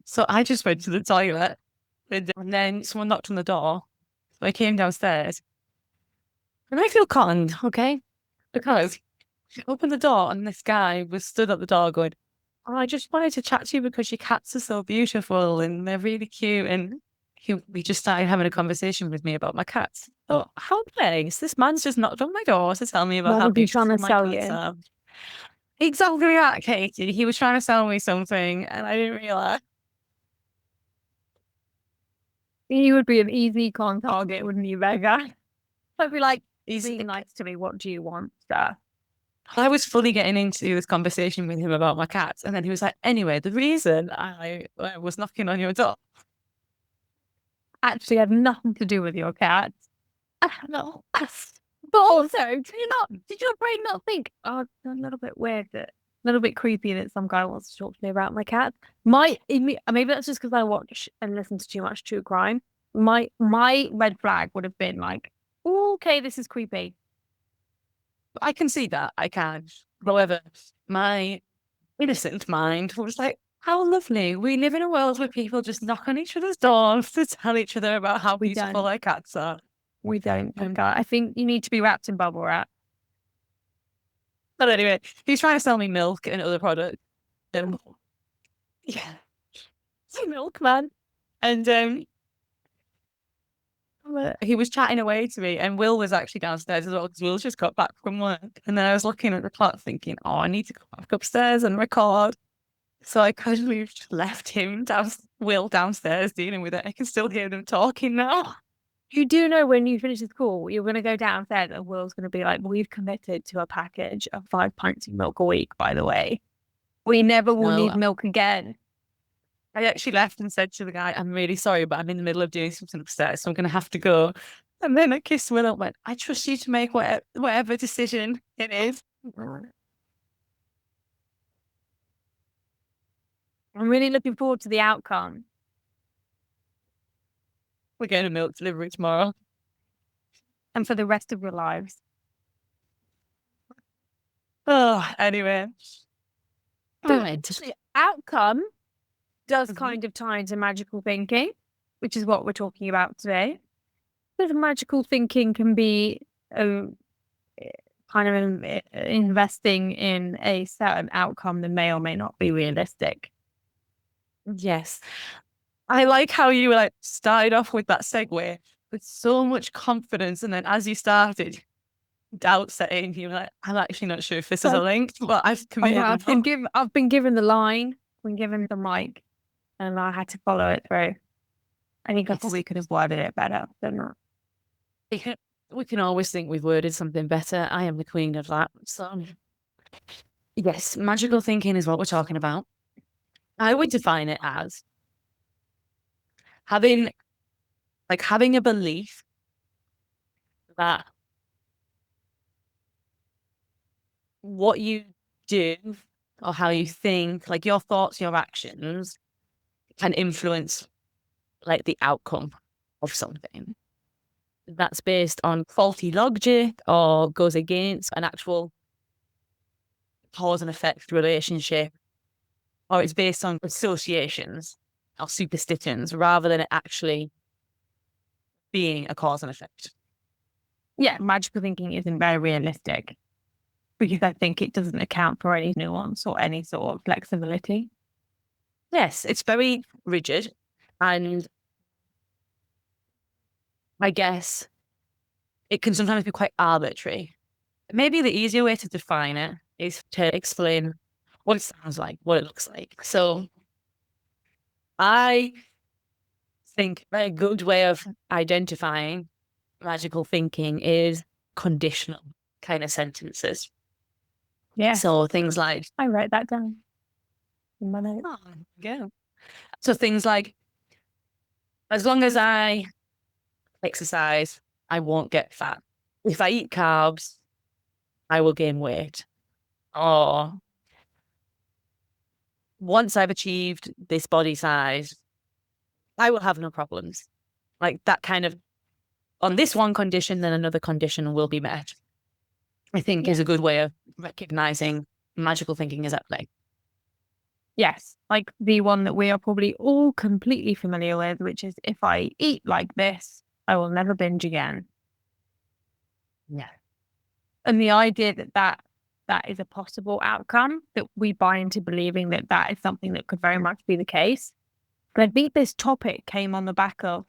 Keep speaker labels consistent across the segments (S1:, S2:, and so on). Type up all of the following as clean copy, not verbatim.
S1: So I just went to the toilet and then someone knocked on the door. So I came downstairs and I feel conned, okay? Because she opened the door and this guy was stood at the door going, oh, I just wanted to chat to you because your cats are so beautiful and they're really cute. And we just started having a conversation with me about my cats. Oh, how nice. This man's just knocked on my door to tell me about
S2: What
S1: how
S2: was he trying
S1: beautiful
S2: to
S1: my
S2: sell
S1: cats
S2: you?
S1: are. Exactly that, Katie. He was trying to sell me something and I didn't realize.
S2: You would be an easy con target, wouldn't you, Becca? I'd be like,
S1: He's,
S2: be nice to me. What do you want, sir?
S1: I was fully getting into this conversation with him about my cats. And then he was like, anyway, the reason I was knocking on your door.
S2: Actually had nothing to do with your cat.
S1: No.
S2: But also, did your brain not think, oh, it's a little bit weird that, a little bit creepy that some guy wants to talk to me about my cat? Maybe that's just because I watch and listen to too much true crime. My red flag would have been like, "Oh, okay, this is creepy."
S1: I can see that. I can. However, my innocent mind was like, how lovely. We live in a world where people just knock on each other's doors to tell each other about how
S2: We
S1: beautiful
S2: don't.
S1: their cats are.
S2: We don't,
S1: Um,
S2: Becca. I think you need to be wrapped in bubble wrap.
S1: but anyway, he's trying to sell me milk and other products. Um, yeah.
S2: Milkman.
S1: And he was chatting away to me, and Will was actually downstairs as well because Will just got back from work. And then I was looking at the clock thinking, oh, I need to go back upstairs and record. So I casually just left Will downstairs dealing with it. I can still hear them talking now.
S2: You do know when you finish the call, you're going to go downstairs and Will's going to be like, we've committed to a package of 5 pints of milk a week, by the way. We never will need
S1: No,
S2: milk again.
S1: I actually left and said to the guy, I'm really sorry, but I'm in the middle of doing something upstairs, so I'm going to have to go. And then I kissed Will and went, I trust you to make whatever decision it is.
S2: I'm really looking forward to the outcome.
S1: We're getting a milk delivery tomorrow.
S2: And for the rest of your lives.
S1: Oh, anyway.
S2: The outcome does
S1: Mhm.
S2: kind of tie into magical thinking, which is what we're talking about today. Because magical thinking can be kind of investing in a certain outcome that may or may not be realistic.
S1: Yes. I like how you like started off with that segue with so much confidence. And then as you started, doubt set in. You were like, I'm actually not sure if this is a
S2: So
S1: link, but I've
S2: I
S1: committed
S2: have
S1: now.
S2: been given the line, been given the mic, and I had to follow it through. I think I
S1: Yes.
S2: probably could have worded it better than that.
S1: We can always think we've worded something better. I am the queen of that. So, yes, magical thinking is what we're talking about. I would define it as having having a belief that what you do or how you think, like your thoughts, your actions can influence like the outcome of something. That's based on faulty logic or goes against an actual cause and effect relationship, or it's based on associations or superstitions rather than it actually being a cause and effect.
S2: Yeah, magical thinking isn't very realistic because I think it doesn't account for any nuance or any sort of flexibility.
S1: Yes, it's very rigid. And I guess it can sometimes be quite arbitrary. Maybe the easier way to define it is to explain what it sounds like, what it looks like. So I think a good way of identifying magical thinking is conditional kind of sentences.
S2: Yeah,
S1: So things like,
S2: I wrote that down in my notes.
S1: oh, yeah. So things like, as long as I exercise, I won't get fat. If I eat carbs, I will gain weight. Or once I've achieved this body size, I will have no problems. Like that kind of, on this one condition, then another condition will be met. I think
S2: Yeah.
S1: is a good way of recognizing magical thinking is at play.
S2: Yes, like the one that we are probably all completely familiar with, which is if I eat like this, I will never binge again.
S1: Yeah.
S2: And the idea that that is a possible outcome, that we buy into believing that that is something that could very much be the case. But I think this topic came on the back of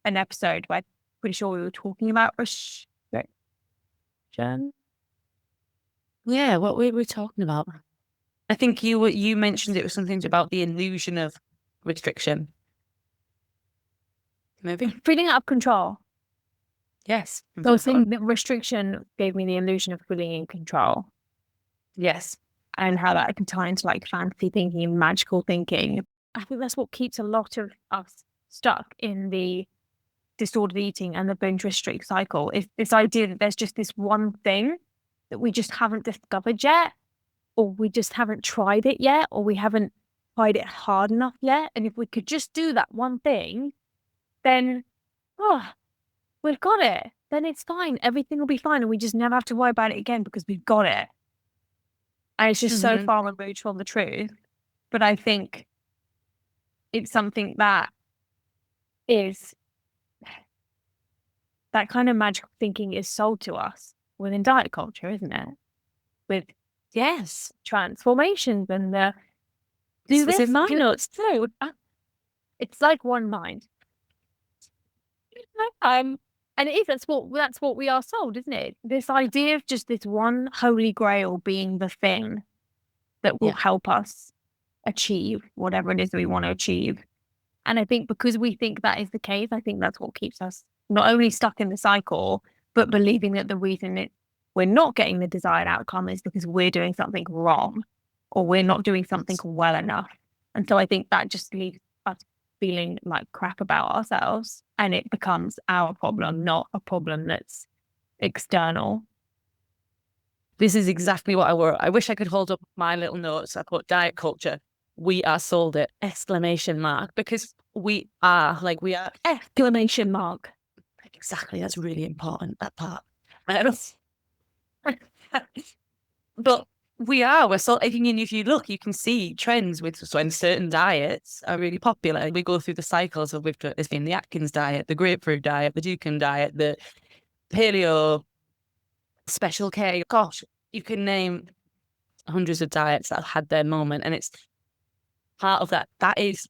S2: an episode where I'm pretty sure we were talking about restriction.
S1: Yeah, what were we talking about? I think you mentioned it was something about the illusion of restriction. Maybe.
S2: Feeling out of control.
S1: Yes.
S2: So I was saying that restriction gave me the illusion of feeling in control.
S1: Yes.
S2: And how that can tie into like fantasy thinking and magical thinking. I think that's what keeps a lot of us stuck in the disordered eating and the binge restrict cycle, is this idea that there's just this one thing that we just haven't discovered yet, or we just haven't tried it yet, or we haven't tried it hard enough yet. And if we could just do that one thing, then oh, we've got it. Then it's fine. Everything will be fine. And we just never have to worry about it again because we've got it. And it's just so far removed from the truth. But I think it's something that is that kind of magical thinking is sold to us within diet culture, isn't it? With
S1: Yes.
S2: transformations and the
S1: Do this in my notes too.
S2: it's like one mind. And it is, that's what we are sold, isn't it? This idea of just this one holy grail being the thing that will help us achieve whatever it is that we want to achieve. And I think because we think that is the case, I think that's what keeps us not only stuck in the cycle, but believing that the reason we're not getting the desired outcome is because we're doing something wrong or we're not doing something well enough. And so I think that just leaves us feeling like crap about ourselves, and it becomes our problem, not a problem that's external.
S1: This is exactly what I wrote. I wish I could hold up my little notes. I put diet culture. We are sold it! ! Because we are
S2: Exclamation mark.
S1: Exactly. That's really important, that part. But we're sort of, if you look, you can see trends with when certain diets are really popular. We go through the cycles of there's been the Atkins diet, the grapefruit diet, the Dukan diet, the paleo special K. Gosh, you can name hundreds of diets that have had their moment. And it's part of that. That is,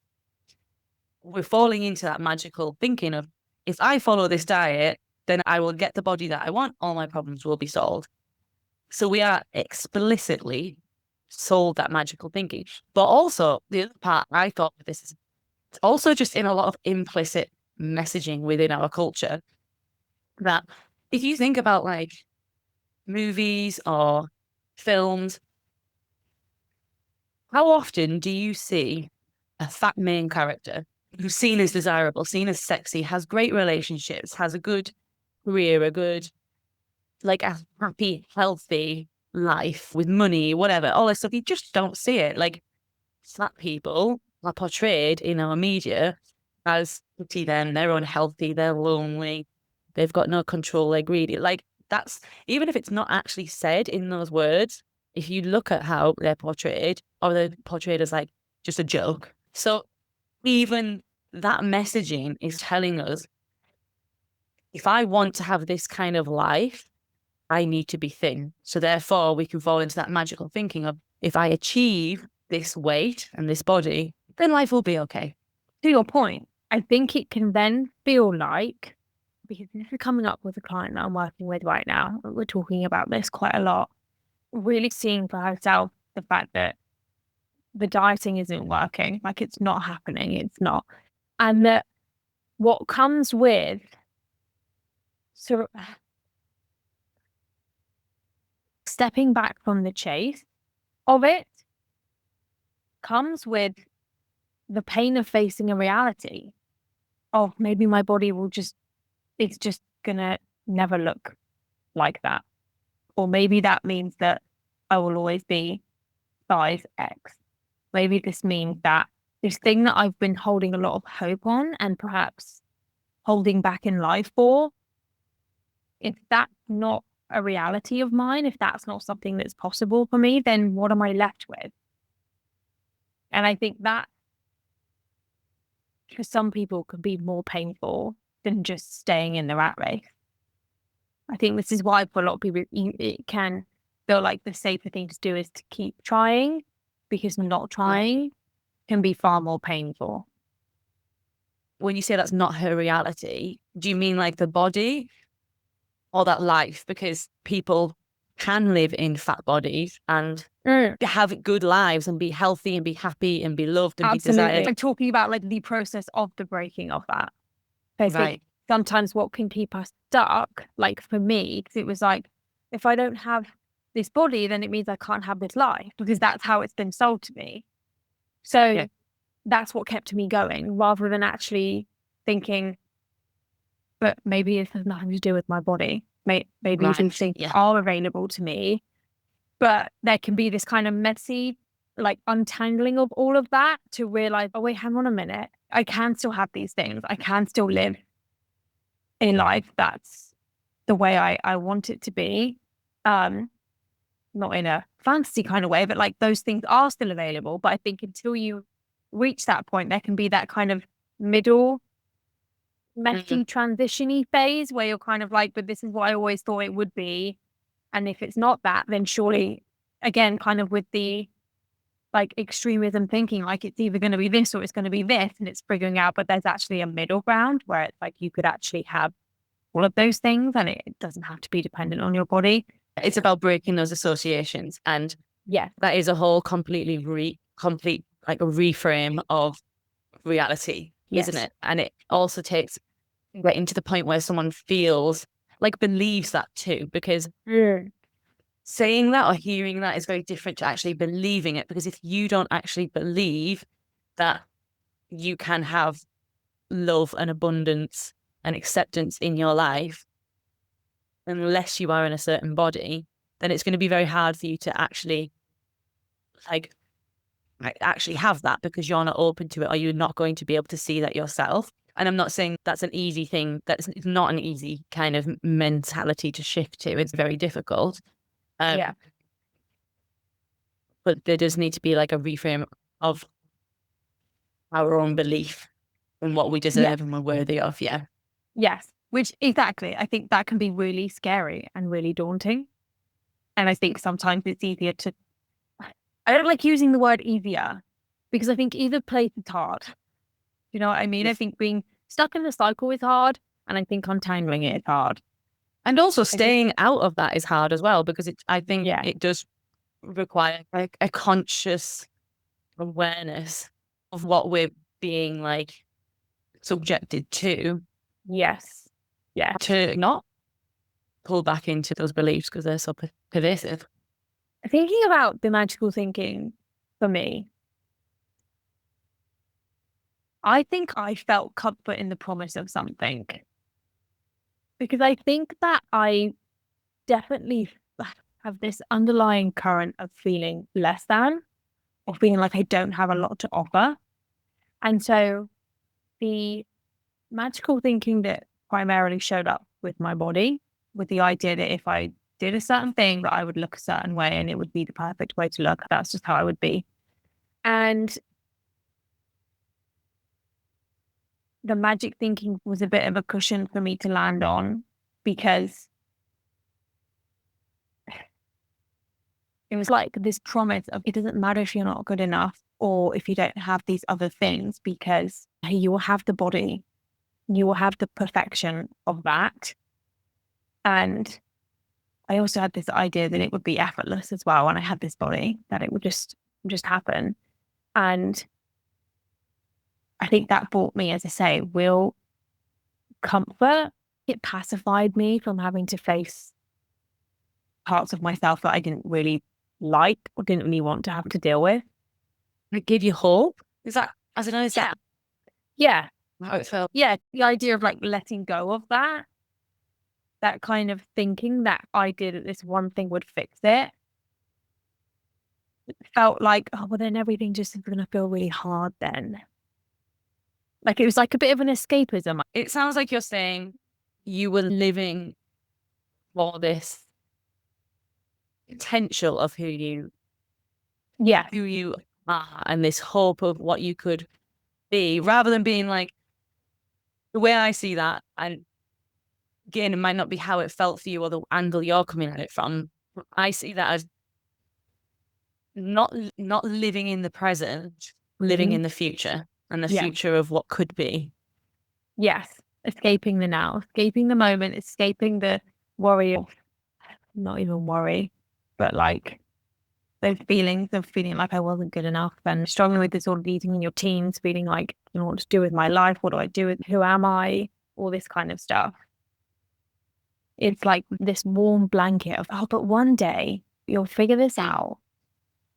S1: we're falling into that magical thinking of, if I follow this diet, then I will get the body that I want. All my problems will be solved. So we are explicitly sold that magical thinking. But also, the other part I thought of this is also just in a lot of implicit messaging within our culture, that if you think about like movies or films, how often do you see a fat main character who's seen as desirable, seen as sexy, has great relationships, has a good career, a happy, healthy life with money, whatever, all this stuff? You just don't see it. Like, fat people are portrayed in our media as pretty, then they're unhealthy, they're lonely, they've got no control, they're greedy. Like, that's, even if it's not actually said in those words, if you look at how they're portrayed, or they're portrayed as like just a joke. So even that messaging is telling us, if I want to have this kind of life, I need to be thin. So therefore, we can fall into that magical thinking of, if I achieve this weight and this body, then life will be okay.
S2: To your point, I think it can then feel like, because if you're coming up with a client that I'm working with right now, we're talking about this quite a lot, really seeing for herself the fact that the dieting isn't working, like it's not happening, it's not. And that what comes with sort of stepping back from the chase of it comes with the pain of facing a reality. Oh, maybe my body it's just gonna never look like that. Or maybe that means that I will always be size X. Maybe this means that this thing that I've been holding a lot of hope on and perhaps holding back in life for, if that's not a reality of mine, if that's not something that's possible for me, then what am I left with? And I think that for some people can be more painful than just staying in the rat race. I think this is why for a lot of people it can feel like the safer thing to do is to keep trying, because not trying can be far more painful.
S1: When you say that's not her reality, do you mean like the body or that life? Because people can live in fat bodies and have good lives and be healthy and be happy and be loved and be desired.
S2: I'm talking about like the process of the breaking of that. I think
S1: Right.
S2: sometimes what can keep us stuck, like for me, because it was like, if I don't have this body, then it means I can't have this life, because that's how it's been sold to me. So that's what kept me going, rather than actually thinking, but maybe it has nothing to do with my body. Maybe these things are available to me, but there can be this kind of messy, like untangling of all of that to realize, oh wait, hang on a minute. I can still have these things. I can still live a life that's the way I want it to be. Not in a fantasy kind of way, but like those things are still available. But I think until you reach that point, there can be that kind of middle messy transition-y phase where you're kind of like, but this is what I always thought it would be. And if it's not that, then surely, again, kind of with the like extremism thinking, like it's either going to be this or it's going to be this, and it's figuring out, but there's actually a middle ground where it's like you could actually have all of those things and it doesn't have to be dependent on your body.
S1: It's about breaking those associations. And that is a whole complete like a reframe of reality, isn't it? And it also takes getting to the point where someone feels like believes that too, because saying that or hearing that is very different to actually believing it. Because if you don't actually believe that you can have love and abundance and acceptance in your life, unless you are in a certain body, then it's going to be very hard for you to actually actually have that, because you're not open to it, or you're not going to be able to see that yourself. And I'm not saying that's an easy thing. It's not an easy kind of mentality to shift to. It's very difficult. But there does need to be like a reframe of our own belief in what we deserve and we're worthy of.
S2: Yes, which exactly. I think that can be really scary and really daunting. And I think sometimes it's easier to, I don't like using the word easier, because I think either place is hard. You know what I mean? I think being stuck in the cycle is hard, and I think untangling it is hard.
S1: And also staying out of that is hard as well, because I think it does require like a conscious awareness of what we're being like subjected to.
S2: Yes. Yeah.
S1: To not pull back into those beliefs because they're so pervasive.
S2: Thinking about the magical thinking for me, I think I felt comfort in the promise of something, because I think that I definitely have this underlying current of feeling less than, or feeling like I don't have a lot to offer. And so the magical thinking that primarily showed up with my body, with the idea that if I did a certain thing, that I would look a certain way and it would be the perfect way to look. That's just how I would be. And the magic thinking was a bit of a cushion for me to land on, because it was like this promise of, it doesn't matter if you're not good enough or if you don't have these other things, because you will have the body, you will have the perfection of that. And I also had this idea that it would be effortless as well when I had this body, that it would just happen. And I think that brought me, as I say, real comfort. It pacified me from having to face parts of myself that I didn't really like or didn't really want to have to deal with.
S1: It gave you hope? Is that, as an honest?
S2: Yeah.
S1: How it felt?
S2: Yeah. The idea of like letting go of that kind of thinking that I did that this one thing would fix it, felt like, oh, well, then everything just is going to feel really hard then. Like it was like a bit of an escapism.
S1: It sounds like you're saying you were living for this potential of who you and this hope of what you could be, rather than being like, the way I see that, and again, it might not be how it felt for you or the angle you're coming at it from. I see that as not living in the present, living in the future, and the
S2: Yeah.
S1: future of what could be.
S2: Yes. Escaping the now, escaping the moment, escaping the worry of, not even worry, but like those feelings of feeling like I wasn't good enough and struggling with this all eating in your teens, feeling like, you know, what to do with my life? What do I do with, who am I? All this kind of stuff. It's like this warm blanket of, oh, but one day you'll figure this out.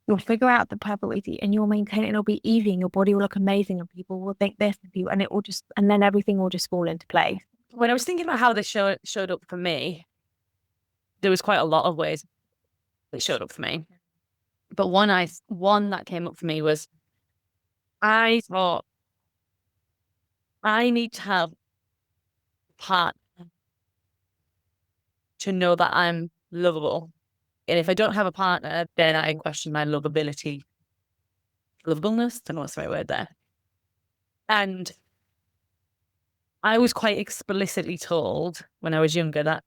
S2: You'll figure out the purpose and you'll maintain it and it'll be easy and your body will look amazing and people will think this of you and it will just, and then everything will just fall into place.
S1: When I was thinking about how this showed up for me, there was quite a lot of ways it showed up for me. But one that came up for me was, I thought I need to have a partner to know that I'm lovable. And if I don't have a partner, then I question my lovableness. Don't know what's the right word there. And I was quite explicitly told when I was younger that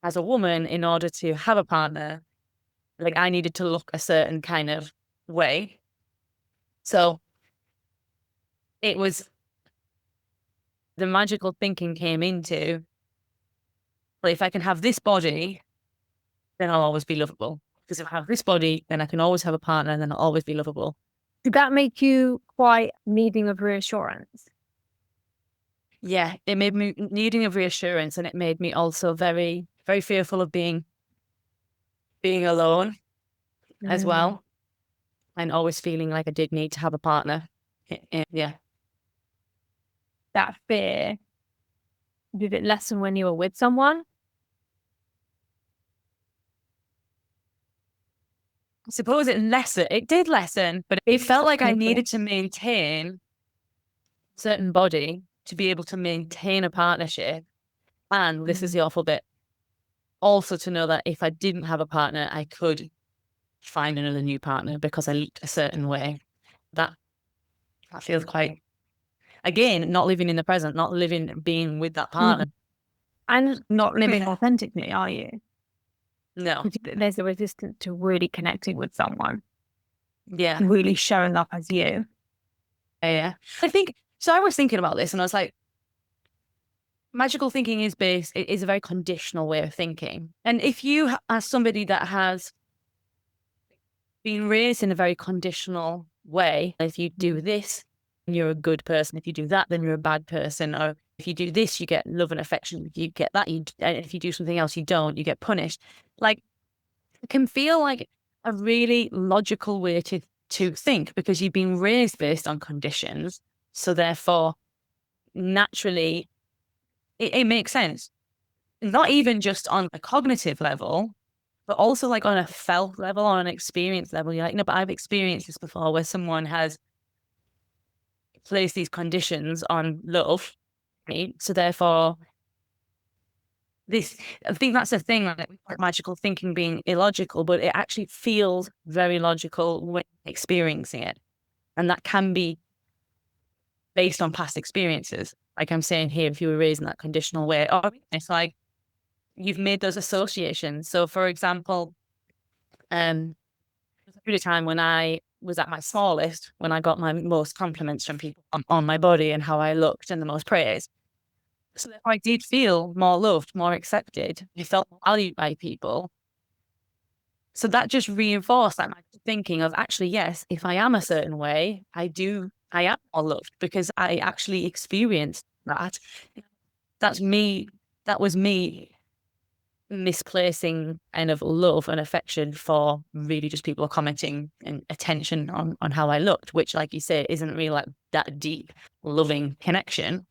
S1: as a woman, in order to have a partner, like I needed to look a certain kind of way. So it was the magical thinking came into, well, if I can have this body, then I'll always be lovable. Because if I have this body, then I can always have a partner and then I'll always be lovable.
S2: Did that make you quite needing of reassurance?
S1: Yeah, it made me needing of reassurance, and it made me also very, very fearful of being alone as well, and always feeling like I did need to have a partner. Yeah.
S2: That fear, did it lessen when you were with someone?
S1: I suppose it did lessen, but it felt like I needed to maintain a certain body to be able to maintain a partnership. And this is the awful bit, also to know that if I didn't have a partner, I could find another new partner because I looked a certain way. That feels quite, again, not living in the present, not being with that partner.
S2: And not living authentically, are you?
S1: No.
S2: There's a resistance to really connecting with someone,
S1: Yeah.
S2: really showing up as you.
S1: Yeah. I think, so I was thinking about this and I was like, magical thinking is a very conditional way of thinking. And if you are somebody that has been raised in a very conditional way, if you do this, you're a good person. If you do that, then you're a bad person. Or if you do this, you get love and affection. If you get that, and if you do something else, you don't, you get punished. Like, it can feel like a really logical way to think because you've been raised based on conditions. So therefore, naturally, it makes sense. Not even just on a cognitive level, but also like on a felt level, on an experience level. You're like, no, but I've experienced this before where someone has placed these conditions on love, right? So therefore, I think that's the thing, like magical thinking being illogical, but it actually feels very logical when experiencing it. And that can be based on past experiences. Like I'm saying here, if you were raised in that conditional way, or it's like you've made those associations. So for example, there's a period of time when I was at my smallest, when I got my most compliments from people on my body and how I looked and the most praise. So I did feel more loved, more accepted. I felt valued by people. So that just reinforced that thinking of actually, yes, if I am a certain way, I am more loved because I actually experienced that. That's me. That was me misplacing kind of love and affection for really just people commenting and attention on how I looked, which, like you say, isn't really like that deep, loving connection.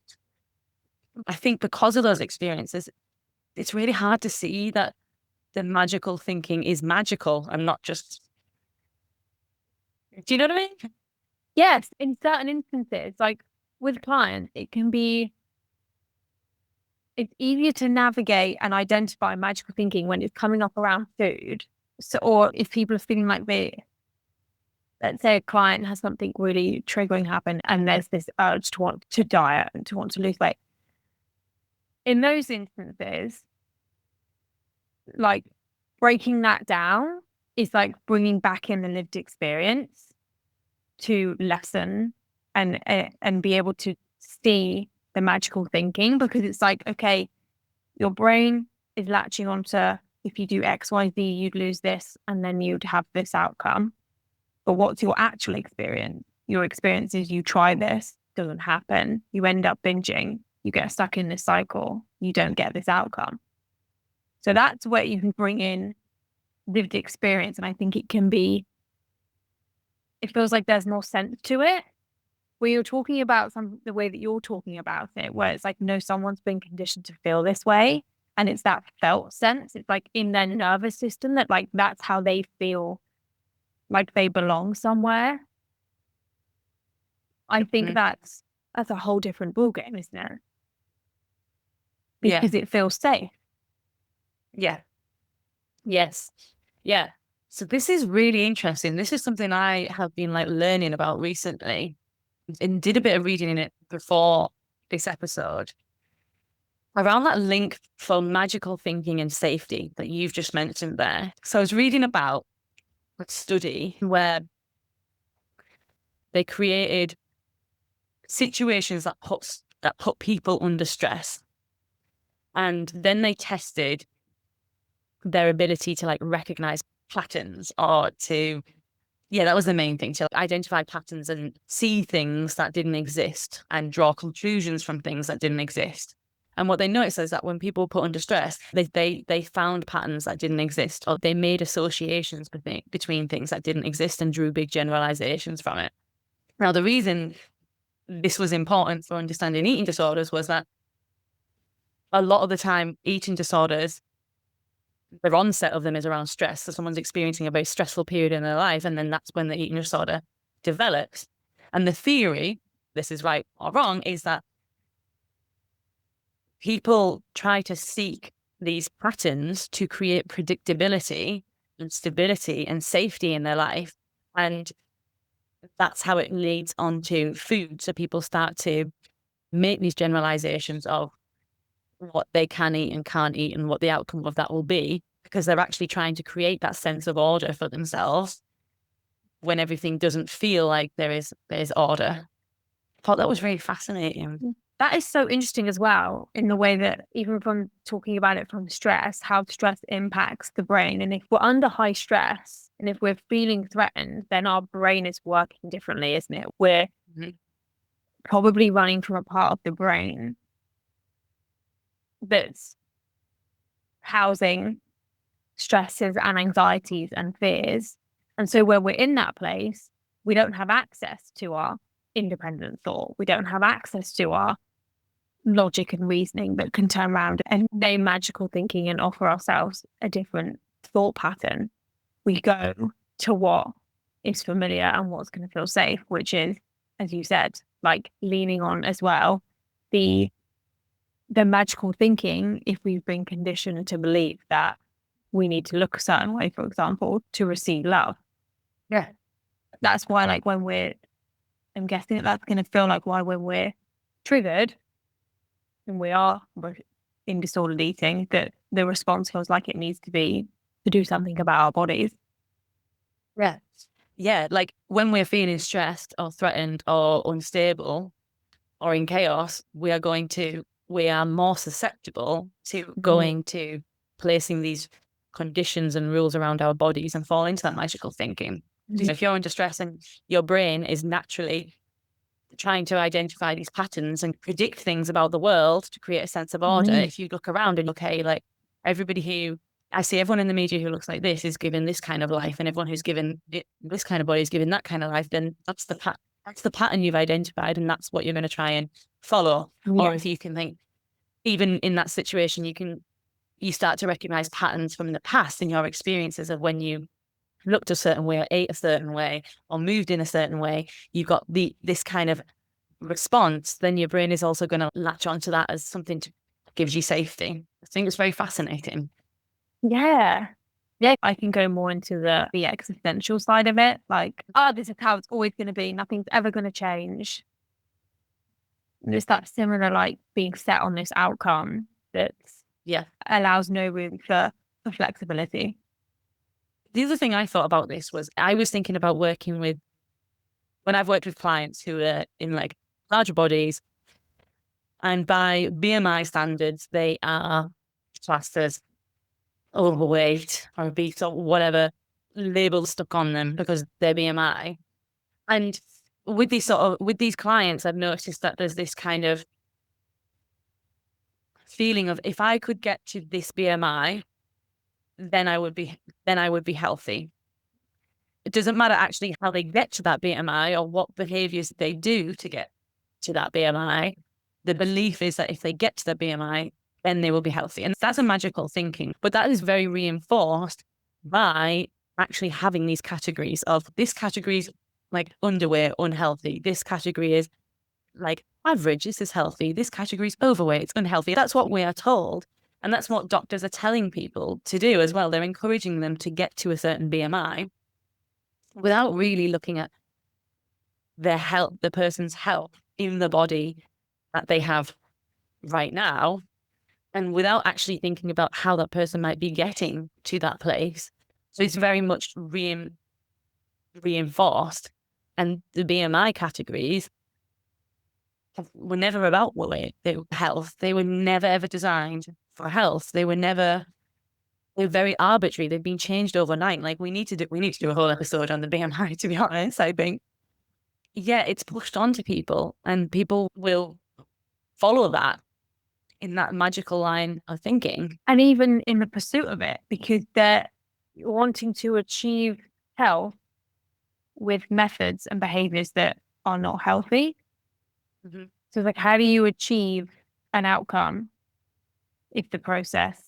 S1: I think because of those experiences, it's really hard to see that the magical thinking is magical and not just. Do you know what I mean?
S2: Yes, in certain instances, like with clients, it's easier to navigate and identify magical thinking when it's coming up around food. So, or if people are feeling like let's say a client has something really triggering happen and there's this urge to want to diet and to want to lose weight. In those instances, like breaking that down is like bringing back in the lived experience to lessen and be able to see the magical thinking, because it's like, okay, your brain is latching onto, if you do X, Y, Z, you'd lose this and then you'd have this outcome. But what's your actual experience? Your experience is you try this, doesn't happen. You end up binging. You get stuck in this cycle. You don't get this outcome. So that's where you can bring in lived experience. And I think it feels like there's more sense to it. When you're talking about the way that you're talking about it, where it's like, no, someone's been conditioned to feel this way. And it's that felt sense. It's like in their nervous system that like, that's how they feel like they belong somewhere. I think that's a whole different ballgame, isn't it? Because it feels safe.
S1: Yeah. Yes. Yeah. So this is really interesting. This is something I have been like learning about recently and did a bit of reading in it before this episode around that link for magical thinking and safety that you've just mentioned there. So I was reading about a study where they created situations that put people under stress. And then they tested their ability to like recognize patterns, or to, that was the main thing, to identify patterns and see things that didn't exist and draw conclusions from things that didn't exist. And what they noticed is that when people put under stress, they found patterns that didn't exist, or they made associations between things that didn't exist and drew big generalizations from it. Now, the reason this was important for understanding eating disorders was that a lot of the time, eating disorders, the onset of them is around stress. So someone's experiencing a very stressful period in their life, and then that's when the eating disorder develops. And the theory, this is right or wrong, is that people try to seek these patterns to create predictability and stability and safety in their life. And that's how it leads on to food. So people start to make these generalizations of what they can eat and can't eat and what the outcome of that will be, because they're actually trying to create that sense of order for themselves when everything doesn't feel like there's order. I thought that was very fascinating.
S2: That is so interesting as well, in the way that even from talking about it from stress, how stress impacts the brain. And if we're under high stress and if we're feeling threatened, then our brain is working differently, isn't it? We're probably running from a part of the brain that's housing stresses and anxieties and fears. And so when we're in that place, we don't have access to our independent thought. We don't have access to our logic and reasoning that can turn around and name magical thinking and offer ourselves a different thought pattern. We go to what is familiar and what's going to feel safe, which is, as you said, like leaning on as well the magical thinking, if we've been conditioned to believe that we need to look a certain way, for example, to receive love.
S1: Yeah.
S2: That's why, like, I'm guessing that's going to feel like why when we're triggered and we're in disordered eating, that the response feels like it needs to be to do something about our bodies.
S1: Yeah. Yeah. Like when we're feeling stressed or threatened or unstable or in chaos, we are more susceptible to going to placing these conditions and rules around our bodies and fall into that magical thinking. If you're under stress and your brain is naturally trying to identify these patterns and predict things about the world to create a sense of order, if you look around and okay, like I see everyone in the media who looks like this is given this kind of life, and everyone who's given this kind of body is given that kind of life, then that's the pattern you've identified, and that's what you're going to try and follow. Yeah. Or if you can think, even in that situation, you start to recognize patterns from the past in your experiences of when you looked a certain way or ate a certain way or moved in a certain way, you've got this kind of response, then your brain is also going to latch onto that as something to gives you safety. I think it's very fascinating.
S2: Yeah. Yeah, I can go more into the existential side of it. Like, this is how it's always going to be. Nothing's ever going to change. And it's that similar, like being set on this outcome that
S1: Yeah.
S2: allows no room for flexibility.
S1: The other thing I thought about this was I was thinking about when I've worked with clients who are in like larger bodies, and by BMI standards, they are classed as overweight or obese or whatever label stuck on them because their BMI. And with these clients, I've noticed that there's this kind of feeling of if I could get to this BMI, then I would be healthy. It doesn't matter actually how they get to that BMI or what behaviors they do to get to that BMI. The belief is that if they get to the BMI, then they will be healthy. And that's a magical thinking. But that is very reinforced by actually having these categories of this category is like underweight, unhealthy. This category is like average. This is healthy. This category is overweight. It's unhealthy. That's what we are told. And that's what doctors are telling people to do as well. They're encouraging them to get to a certain BMI without really looking at their health, the person's health in the body that they have right now, and without actually thinking about how that person might be getting to that place. So it's very much reinforced. And the BMI categories were never about weight, they were health. They were never ever designed for health. They're very arbitrary. They've been changed overnight. Like we need to do a whole episode on the BMI, to be honest. I think, yeah, it's pushed onto people and people will follow that in that magical line of thinking.
S2: And even in the pursuit of it, because they're wanting to achieve health with methods and behaviors that are not healthy.
S1: Mm-hmm.
S2: So like, how do you achieve an outcome if the process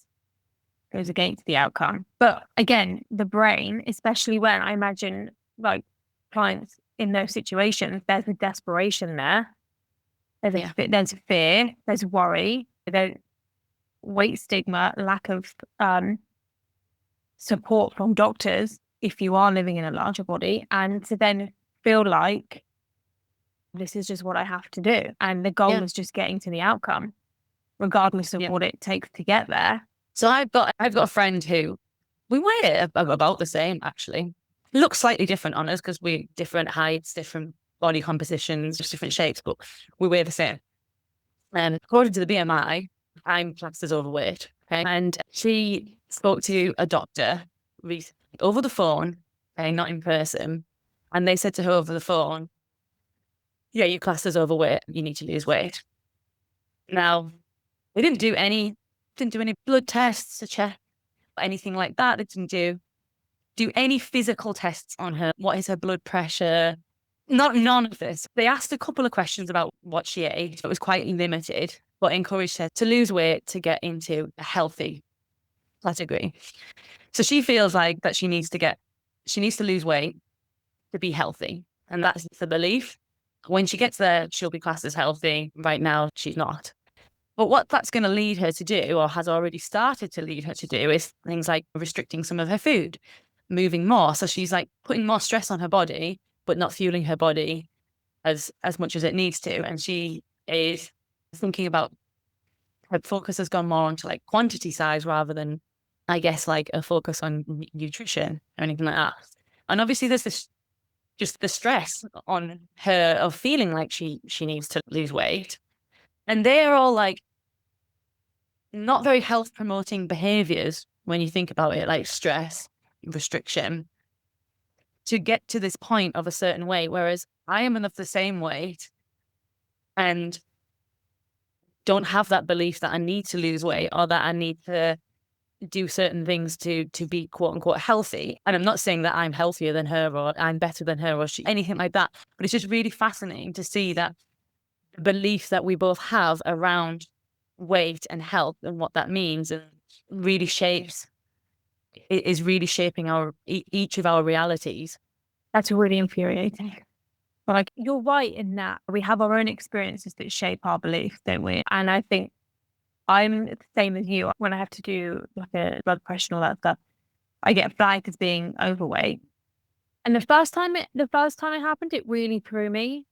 S2: goes against the outcome? But again, the brain, especially when I imagine like clients in those situations, there's a desperation there. There's fear, there's worry, there's weight stigma, lack of support from doctors if you are living in a larger body, and to then feel like this is just what I have to do. And the goal is just getting to the outcome, regardless of what it takes to get there.
S1: So I've got a friend who we weigh about the same, actually. Looks slightly different on us because we're different heights, different body compositions, just different shapes, but we weigh the same. And according to the BMI, I'm classed as overweight. Okay. And she spoke to a doctor recently over the phone, okay, not in person. And they said to her over the phone, yeah, you're classed as overweight. You need to lose weight. Now, they didn't do any blood tests to check anything like that. They didn't do any physical tests on her. What is her blood pressure? None of this. They asked a couple of questions about what she ate. It was quite limited, but encouraged her to lose weight to get into a healthy category. So she feels like that she needs to lose weight to be healthy. And that's the belief. When she gets there, she'll be classed as healthy. Right now, she's not. But what that's going to lead her to do, or has already started to lead her to do, is things like restricting some of her food, moving more. So she's like putting more stress on her body, but not fueling her body as much as it needs to. And she is thinking about, her focus has gone more onto like quantity size rather than, I guess, like a focus on nutrition or anything like that. And obviously there's this, just the stress on her of feeling like she needs to lose weight. And they are all like not very health promoting behaviors when you think about it, like stress, restriction, to get to this point of a certain weight. Whereas I am of the same weight and don't have that belief that I need to lose weight or that I need to do certain things to be quote unquote healthy. And I'm not saying that I'm healthier than her or I'm better than her or anything like that. But it's just really fascinating to see that the belief that we both have around weight and health and what that means, and really is really shaping each of our realities.
S2: That's really infuriating. But like, you're right in that we have our own experiences that shape our beliefs, don't we? And I think I'm the same as you. When I have to do like a blood pressure and all that stuff, I get flagged as being overweight. And the first time it happened, it really threw me.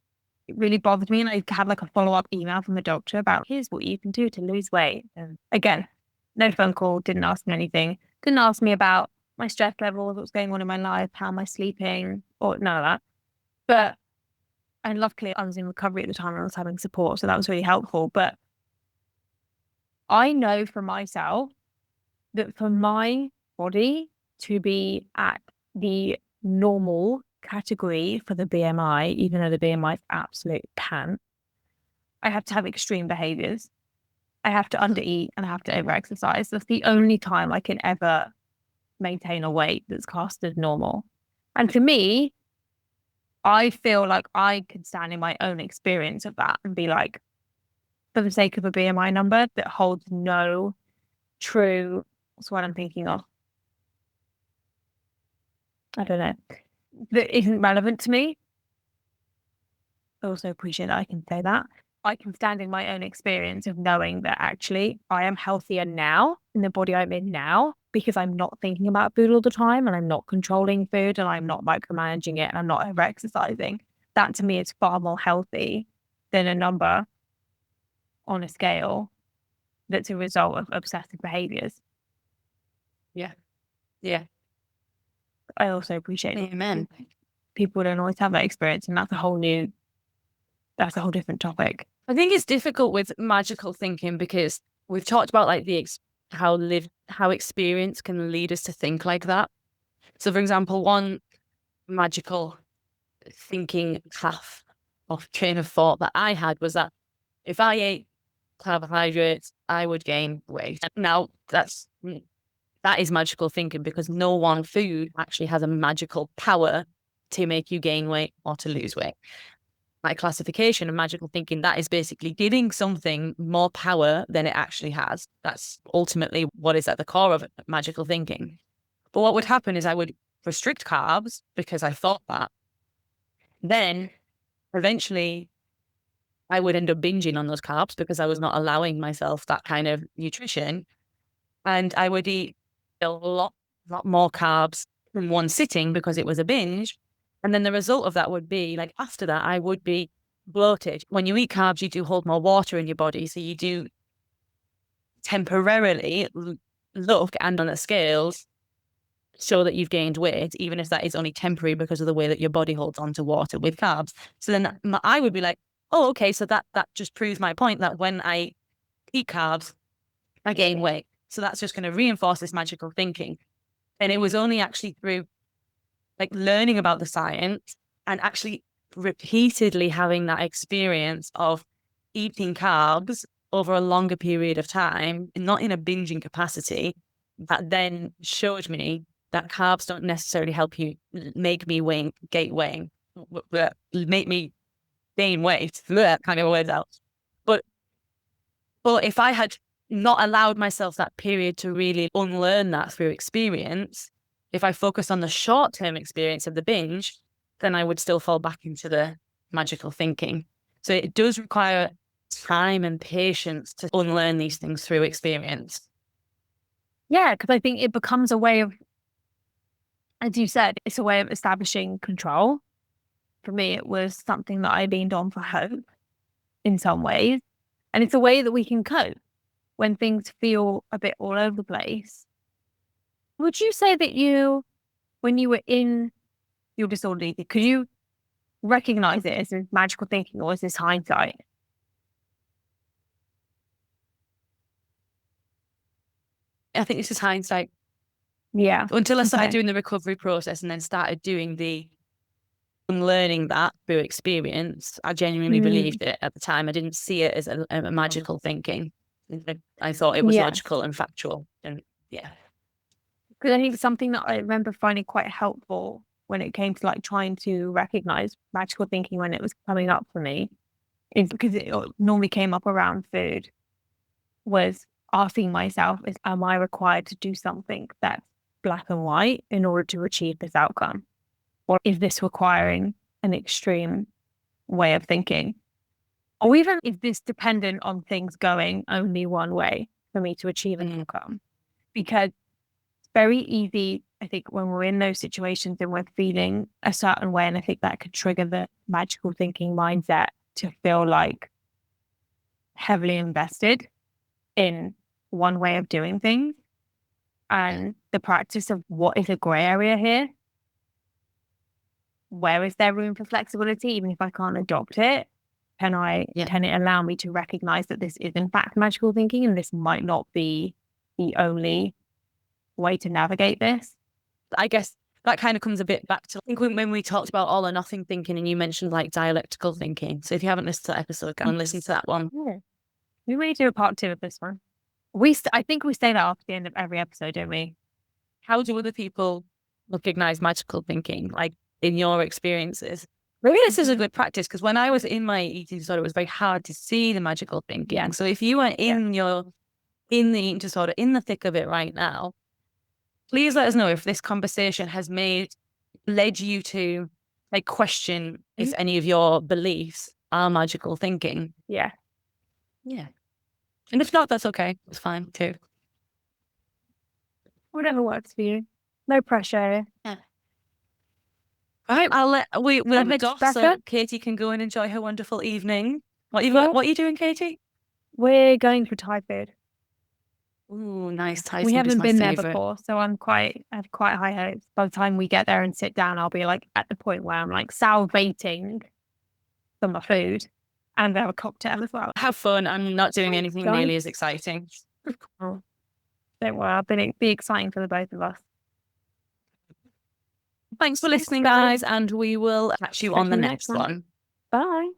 S2: It really bothered me. And I had like a follow-up email from the doctor about here's what you can do to lose weight. And again, no phone call, didn't ask me anything. Didn't ask me about my stress levels, what's going on in my life, how am I sleeping, or none of that. But and luckily I was in recovery at the time and I was having support, so that was really helpful. But I know for myself that for my body to be at the normal category for the BMI, even though the BMI is absolute pant, I have to have extreme behaviors. I have to undereat and I have to overexercise. That's the only time I can ever maintain a weight that's classed as normal. And for me, I feel like I could stand in my own experience of that and be like, for the sake of a BMI number that holds no true, what's what I'm thinking of? I don't know, that isn't relevant to me. I also appreciate that I can say that. I can stand in my own experience of knowing that actually I am healthier now in the body I'm in now because I'm not thinking about food all the time and I'm not controlling food and I'm not micromanaging it and I'm not over exercising. That to me is far more healthy than a number on a scale that's a result of obsessive behaviors.
S1: Yeah. Yeah.
S2: I also appreciate
S1: Amen.
S2: people don't always have that experience, and that's a whole different topic.
S1: I think it's difficult with magical thinking because we've talked about like how experience can lead us to think like that. So, for example, one magical thinking path or train of thought that I had was that if I ate carbohydrates, I would gain weight. Now, that is magical thinking because no one food actually has a magical power to make you gain weight or to lose weight. My classification of magical thinking, that is basically giving something more power than it actually has. That's ultimately what is at the core of magical thinking. But what would happen is I would restrict carbs because I thought that. Then eventually I would end up binging on those carbs because I was not allowing myself that kind of nutrition. And I would eat a lot more carbs in one sitting because it was a binge. And then the result of that would be like after that, I would be bloated. When you eat carbs, you do hold more water in your body. So you do temporarily look and on the scales show that you've gained weight, even if that is only temporary because of the way that your body holds on to water with carbs. So then I would be like, oh, okay, so that just proves my point that when I eat carbs, I gain weight. So that's just going to reinforce this magical thinking. And it was only actually through like learning about the science and actually repeatedly having that experience of eating carbs over a longer period of time, not in a binging capacity, that then showed me that carbs don't necessarily help you make me gain weight, make me gain weight, kind of words out. But if I had not allowed myself that period to really unlearn that through experience, if I focused on the short-term experience of the binge, then I would still fall back into the magical thinking. So it does require time and patience to unlearn these things through experience.
S2: Yeah, because I think it becomes a way of, as you said, it's a way of establishing control. For me, it was something that I leaned on for hope in some ways. And it's a way that we can cope when things feel a bit all over the place. Would you say that when you were in your disordered eating, could you recognize it as magical thinking or is this hindsight?
S1: I think this is hindsight.
S2: Yeah.
S1: Until I started doing the recovery process and then started doing the unlearning that through experience, I genuinely believed it at the time. I didn't see it as a magical thinking. I thought it was logical and factual. And yeah.
S2: Because I think something that I remember finding quite helpful when it came to like trying to recognize magical thinking when it was coming up for me is because it normally came up around food, was asking myself, am I required to do something that's black and white in order to achieve this outcome? Or is this requiring an extreme way of thinking? Or even is this dependent on things going only one way for me to achieve an outcome? Because it's very easy I think when we're in those situations and we're feeling a certain way, and I think that could trigger the magical thinking mindset to feel like heavily invested in one way of doing things. And the practice of what is a gray area here? Where is there room for flexibility? Even if I can't adopt it, can it allow me to recognize that this is in fact magical thinking and this might not be the only way to navigate this?
S1: I guess that kind of comes a bit back to, I think when we talked about all or nothing thinking and you mentioned like dialectical thinking. So if you haven't listened to that episode, go and listen to that one.
S2: Yeah. We may do a part 2 of this one. I think we say that after the end of every episode, don't we?
S1: How do other people recognize magical thinking, like in your experiences? Maybe this is a good practice because when I was in my eating disorder, it was very hard to see the magical thinking.
S2: Yeah.
S1: So if you are in the eating disorder, in the thick of it right now, please let us know if this conversation has led you to like question if any of your beliefs are magical thinking.
S2: Yeah.
S1: Yeah. And if not, that's okay. It's fine too.
S2: Whatever works for you. No pressure.
S1: Yeah. All right, we'll head off so
S2: Becca?
S1: Katy can go and enjoy her wonderful evening. What are you doing, Katy?
S2: We're going for Thai food.
S1: Ooh, nice. Thai
S2: We
S1: food is
S2: haven't
S1: my
S2: been there
S1: favorite.
S2: before, so I have quite high hopes. By the time we get there and sit down, I'll be like at the point where I'm like salivating for my food and have a cocktail as well.
S1: Have fun. I'm not doing anything
S2: Guys.
S1: nearly as exciting.
S2: Oh, don't worry, it'll be exciting for the both of us.
S1: Thanks for listening, guys, and we will catch you on the next one.
S2: Bye.